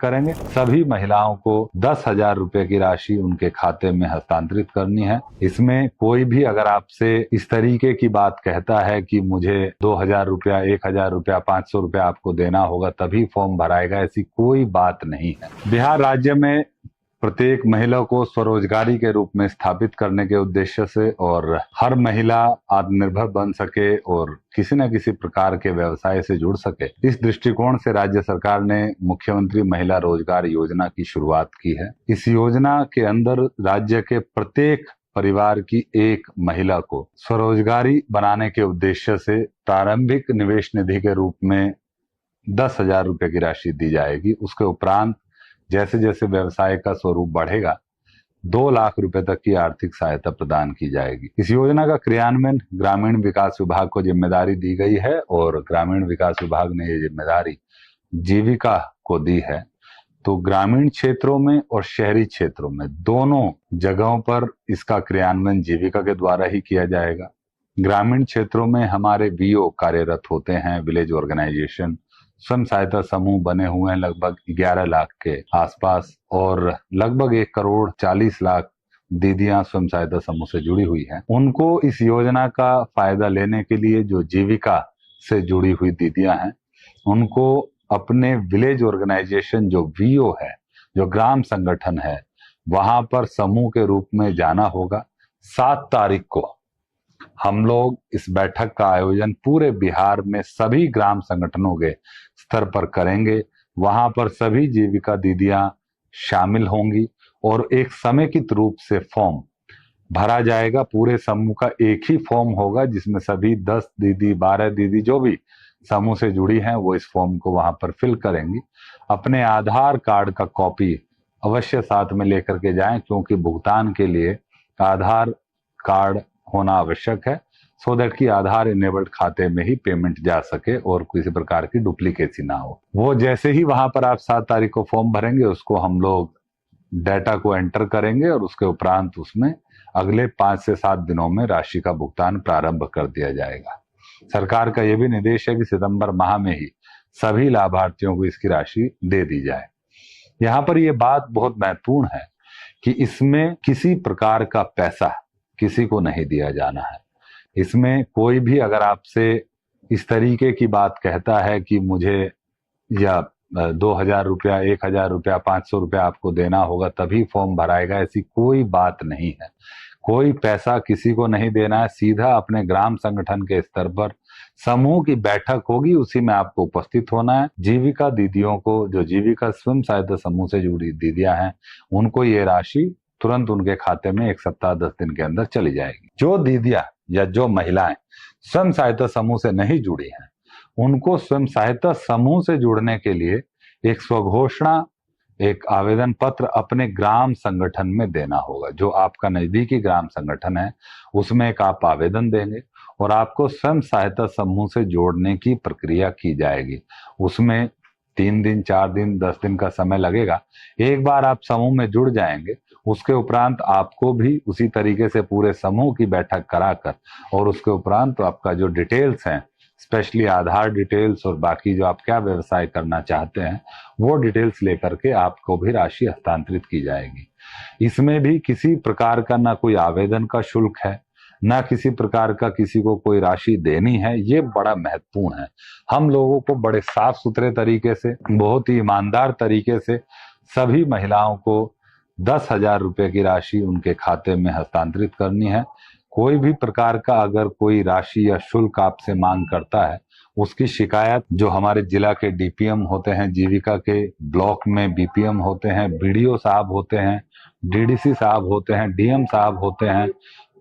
करेंगे। सभी महिलाओं को 10,000 रुपए की राशि उनके खाते में हस्तांतरित करनी है। इसमें कोई भी अगर आपसे इस तरीके की बात कहता है कि मुझे 2,000 रुपया, 1,000 रुपया, 500 रुपया आपको देना होगा तभी फॉर्म भराएगा, ऐसी कोई बात नहीं है। बिहार राज्य में प्रत्येक महिला को स्वरोजगारी के रूप में स्थापित करने के उद्देश्य से और हर महिला आत्मनिर्भर बन सके और किसी न किसी प्रकार के व्यवसाय से जुड़ सके, इस दृष्टिकोण से राज्य सरकार ने मुख्यमंत्री महिला रोजगार योजना की शुरुआत की है। इस योजना के अंदर राज्य के प्रत्येक परिवार की एक महिला को स्वरोजगारी बनाने के उद्देश्य से प्रारंभिक निवेश निधि के रूप में 10,000 रुपए की राशि दी जाएगी। उसके उपरांत जैसे जैसे व्यवसाय का स्वरूप बढ़ेगा 2 लाख रुपए तक की आर्थिक सहायता प्रदान की जाएगी। इस योजना का क्रियान्वयन ग्रामीण विकास विभाग को जिम्मेदारी दी गई है और ग्रामीण विकास विभाग ने ये जिम्मेदारी जीविका को दी है। तो ग्रामीण क्षेत्रों में और शहरी क्षेत्रों में दोनों जगहों पर इसका क्रियान्वयन जीविका के द्वारा ही किया जाएगा। ग्रामीण क्षेत्रों में हमारे वीओ कार्यरत होते हैं, विलेज ऑर्गेनाइजेशन, स्वयं सहायता समूह बने हुए हैं लगभग 11 लाख के आसपास और लगभग 1,40,00,000 दीदियां स्वयं सहायता समूह से जुड़ी हुई हैं। उनको इस योजना का फायदा लेने के लिए जो जीविका से जुड़ी हुई दीदियां हैं, उनको अपने विलेज ऑर्गेनाइजेशन जो वीओ है, जो ग्राम संगठन है, वहां पर समूह के रूप में जाना होगा। 7 तारीख को हम लोग इस बैठक का आयोजन पूरे बिहार में सभी ग्राम संगठनों के स्तर पर करेंगे। वहां पर सभी जीविका दीदियां शामिल होंगी और एक समेकित रूप से फॉर्म भरा जाएगा। पूरे समूह का एक ही फॉर्म होगा जिसमें सभी 10 दीदी, 12 दीदी जो भी समूह से जुड़ी हैं वो इस फॉर्म को वहां पर फिल करेंगी। अपने आधार कार्ड का कॉपी अवश्य साथ में लेकर के जाएं, क्योंकि भुगतान के लिए आधार कार्ड होना आवश्यक है, सो दैट कि आधार इनेबल्ड खाते में ही पेमेंट जा सके और किसी प्रकार की डुप्लीकेसी ना हो। वो जैसे ही वहां पर आप 7 तारीख को फॉर्म भरेंगे, उसको हम लोग डाटा को एंटर करेंगे और उसके उपरांत उसमें अगले 5 से 7 दिनों में राशि का भुगतान प्रारंभ कर दिया जाएगा। सरकार का यह भी निर्देश है कि सितंबर माह में ही सभी लाभार्थियों को इसकी राशि दे दी जाए। यहाँ पर यह बात बहुत महत्वपूर्ण है कि इसमें किसी प्रकार का पैसा किसी को नहीं दिया जाना है। इसमें कोई भी अगर आपसे इस तरीके की बात कहता है कि मुझे या 2,000 रुपया, 1,000 रुपया, 500 रुपया आपको देना होगा तभी फॉर्म भराएगा, ऐसी कोई बात नहीं है। कोई पैसा किसी को नहीं देना है। सीधा अपने ग्राम संगठन के स्तर पर समूह की बैठक होगी, उसी में आपको उपस्थित होना है। जीविका दीदियों को, जो जीविका स्वयं सहायता समूह से जुड़ी दीदियां हैं, उनको ये राशि तुरंत उनके खाते में 1 सप्ताह 10 दिन के अंदर चली जाएगी। जो दीदियां या जो महिलाएं स्वयं सहायता समूह से नहीं जुड़ी हैं, उनको स्वयं सहायता समूह से जुड़ने के लिए एक स्वघोषणा, एक आवेदन पत्र अपने ग्राम संगठन में देना होगा। जो आपका नजदीकी ग्राम संगठन है उसमें एक आप आवेदन देंगे और आपको स्वयं सहायता समूह से जोड़ने की प्रक्रिया की जाएगी। उसमें 3 दिन, 4 दिन, 10 दिन का समय लगेगा। एक बार आप समूह में जुड़ जाएंगे, उसके उपरांत आपको भी उसी तरीके से पूरे समूह की बैठक कराकर और उसके उपरांत तो आपका जो डिटेल्स हैं, स्पेशली आधार डिटेल्स और बाकी जो आप क्या व्यवसाय करना चाहते हैं, वो डिटेल्स लेकर के आपको भी राशि हस्तांतरित की जाएगी। इसमें भी किसी प्रकार का ना कोई आवेदन का शुल्क है, ना किसी प्रकार का किसी को कोई राशि देनी है। ये बड़ा महत्वपूर्ण है। हम लोगों को बड़े साफ सुथरे तरीके से, बहुत ही ईमानदार तरीके से सभी महिलाओं को 10,000 रुपए की राशि उनके खाते में हस्तांतरित करनी है। कोई भी प्रकार का अगर कोई राशि या शुल्क आपसे मांग करता है, उसकी शिकायत जो हमारे जिला के डीपीएम होते हैं, जीविका के ब्लॉक में बीपीएम होते हैं, बीडीओ साहब होते हैं, डीडीसी साहब होते हैं, डीएम साहब होते हैं,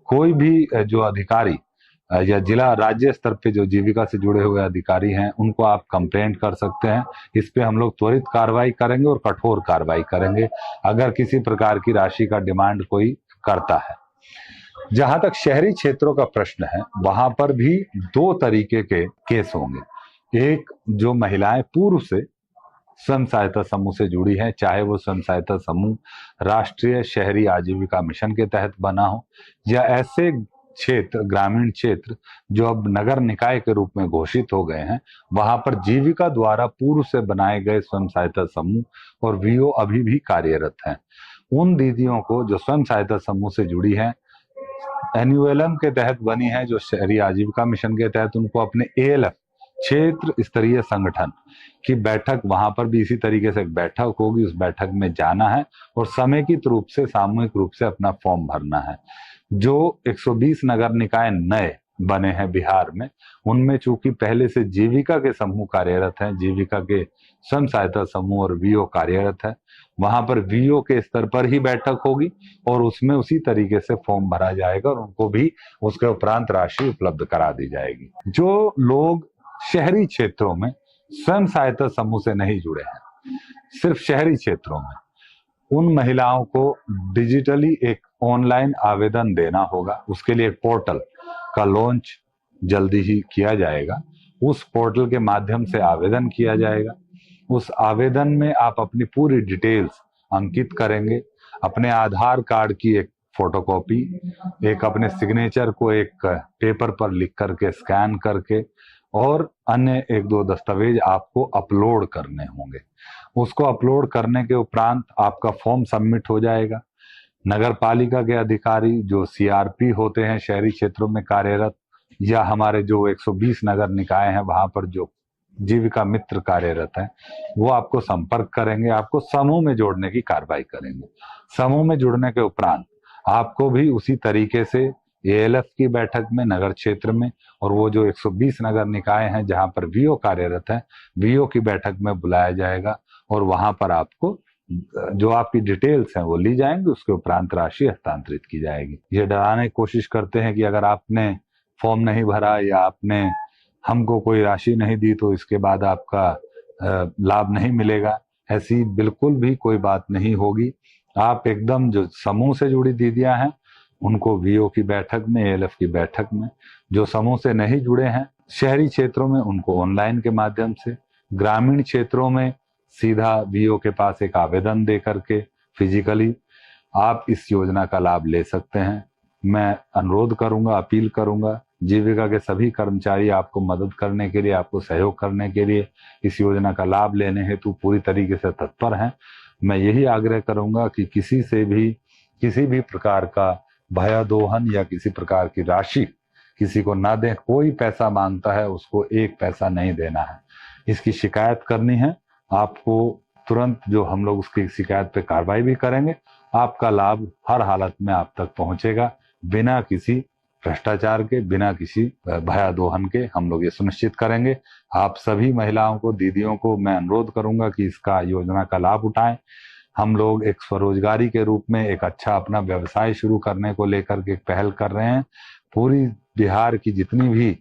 कोई भी जो अधिकारी या जिला राज्य स्तर पे जो जीविका से जुड़े हुए अधिकारी हैं, उनको आप कंप्लेंट कर सकते हैं। इस पे हम लोग त्वरित कार्रवाई करेंगे और कठोर कार्रवाई करेंगे अगर किसी प्रकार की राशि का डिमांड कोई करता है। जहां तक शहरी क्षेत्रों का प्रश्न है, वहां पर भी 2 तरीके के केस होंगे। एक, जो महिलाएं पूर्व से स्वयं सहायता समूह से जुड़ी हैं, चाहे वो स्वयं सहायता समूह राष्ट्रीय शहरी आजीविका मिशन के तहत बना हो या ऐसे क्षेत्र, ग्रामीण क्षेत्र जो अब नगर निकाय के रूप में घोषित हो गए हैं, वहां पर जीविका द्वारा पूर्व से बनाए गए स्वयं सहायता समूह और वीओ अभी भी कार्यरत हैं। उन दीदियों को जो स्वयं सहायता समूह से जुड़ी हैं, एनयूएलएम के तहत बनी है, जो शहरी आजीविका मिशन के तहत, उनको अपने एएलएफ क्षेत्र स्तरीय संगठन की बैठक, वहां पर भी इसी तरीके से एक बैठक होगी, उस बैठक में जाना है और समेकित रूप से, सामूहिक रूप से अपना फॉर्म भरना है। जो 120 नगर निकाय नए बने हैं बिहार में, उनमें चूंकि पहले से जीविका के समूह कार्यरत हैं, जीविका के स्वयं सहायता समूह और वीओ कार्यरत है, वहां पर वीओ के स्तर पर ही बैठक होगी और उसमें उसी तरीके से फॉर्म भरा जाएगा और उनको भी उसके उपरांत राशि उपलब्ध करा दी जाएगी। जो लोग शहरी क्षेत्रों में स्वयं सहायता समूह से नहीं जुड़े हैं, सिर्फ शहरी क्षेत्रों में, उन महिलाओं को डिजिटली एक ऑनलाइन आवेदन देना होगा। उसके लिए एक पोर्टल का लॉन्च जल्दी ही किया जाएगा। उस पोर्टल के माध्यम से आवेदन किया जाएगा। उस आवेदन में आप अपनी पूरी डिटेल्स अंकित करेंगे, अपने आधार कार्ड की एक फोटोकॉपी, एक अपने सिग्नेचर को एक पेपर पर लिख करके स्कैन करके, और अन्य एक दो दस्तावेज आपको अपलोड करने होंगे। उसको अपलोड करने के उपरांत आपका फॉर्म सबमिट हो जाएगा। नगर पालिका के अधिकारी जो सीआरपी होते हैं शहरी क्षेत्रों में कार्यरत, या हमारे जो 120 नगर निकाय हैं वहां पर जो जीविका मित्र कार्यरत हैं, वो आपको संपर्क करेंगे, आपको समूह में जोड़ने की कार्रवाई करेंगे। समूह में जुड़ने के उपरांत आपको भी उसी तरीके से एएलएफ की बैठक में नगर क्षेत्र में, और वो जो 120 नगर निकाय हैं जहां पर वीओ कार्यरत है, वीओ की बैठक में बुलाया जाएगा और वहां पर आपको जो आपकी डिटेल्स हैं वो ली जाएंगी, उसके उपरांत राशि हस्तांतरित की जाएगी। ये डराने की कोशिश करते हैं कि अगर आपने फॉर्म नहीं भरा या आपने हमको कोई राशि नहीं दी तो इसके बाद आपका लाभ नहीं मिलेगा। ऐसी बिल्कुल भी कोई बात नहीं होगी। आप एकदम जो समूह से जुड़ी दीदियां हैं उनको वीओ की बैठक में, एएलएफ की बैठक में, जो समूह से नहीं जुड़े हैं शहरी क्षेत्रों में, उनको ऑनलाइन के माध्यम से, ग्रामीण क्षेत्रों में सीधा वीओ के पास एक आवेदन दे करके फिजिकली आप इस योजना का लाभ ले सकते हैं। मैं अनुरोध करूंगा, अपील करूंगा, जीविका के सभी कर्मचारी आपको मदद करने के लिए, आपको सहयोग करने के लिए, इस योजना का लाभ लेने हेतु पूरी तरीके से तत्पर हैं। मैं यही आग्रह करूंगा कि किसी से भी किसी भी प्रकार का भयादोहन या किसी प्रकार की राशि किसी को ना दें। कोई पैसा मांगता है उसको एक पैसा नहीं देना है। इसकी शिकायत करनी है आपको तुरंत, जो हम लोग उसकी शिकायत पे कार्रवाई भी करेंगे। आपका लाभ हर हालत में आप तक पहुंचेगा, बिना किसी भ्रष्टाचार के, बिना किसी भयादोहन के हम लोग ये सुनिश्चित करेंगे। आप सभी महिलाओं को, दीदियों को मैं अनुरोध करूंगा कि इसका योजना का लाभ उठाएं। हम लोग एक स्वरोजगारी के रूप में एक अच्छा अपना व्यवसाय शुरू करने को लेकर के एक पहल कर रहे हैं। पूरी बिहार की जितनी भी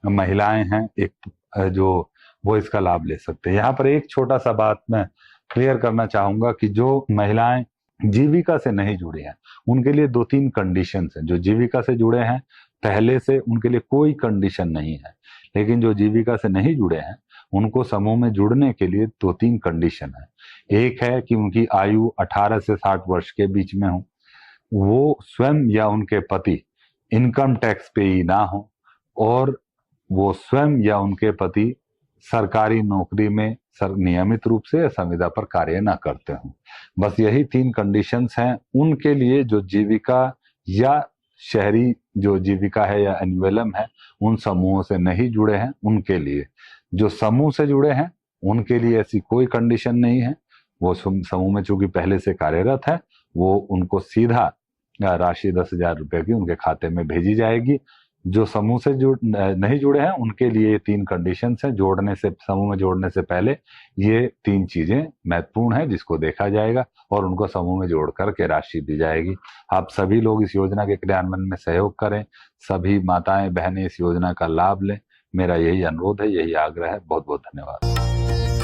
महिलाएं हैं जो वो इसका लाभ ले सकते हैं। यहाँ पर एक छोटा सा बात मैं क्लियर करना चाहूंगा कि जो महिलाएं जीविका से नहीं जुड़ी हैं उनके लिए 2-3 कंडीशंस हैं। जो जीविका से जुड़े हैं पहले से, उनके लिए कोई कंडीशन नहीं है, लेकिन जो जीविका से नहीं जुड़े हैं उनको समूह में जुड़ने के लिए 2-3 कंडीशन है। एक है कि उनकी आयु 18 से 60 वर्ष के बीच में हो, वो स्वयं या उनके पति इनकम टैक्स पेई ना हो, और वो स्वयं या उनके पति सरकारी नौकरी में नियमित रूप से संविदा पर कार्य न करते हों। बस यही 3 कंडीशंस हैं उनके लिए जो जीविका या शहरी जो जीविका है या एनयूएलएम है उन समूहों से नहीं जुड़े हैं उनके लिए। जो समूह से जुड़े हैं उनके लिए ऐसी कोई कंडीशन नहीं है। वो समूह में चूंकि पहले से कार्यरत है, वो उनको सीधा राशि 10,000 रुपए की उनके खाते में भेजी जाएगी। जो समूह से नहीं जुड़े हैं उनके लिए 3 कंडीशंस हैं। समूह में जोड़ने से पहले ये 3 चीजें महत्वपूर्ण हैं जिसको देखा जाएगा और उनको समूह में जोड़ करके राशि दी जाएगी। आप सभी लोग इस योजना के क्रियान्वयन में सहयोग करें, सभी माताएं बहनें इस योजना का लाभ लें। मेरा यही अनुरोध है, यही आग्रह है। बहुत बहुत धन्यवाद।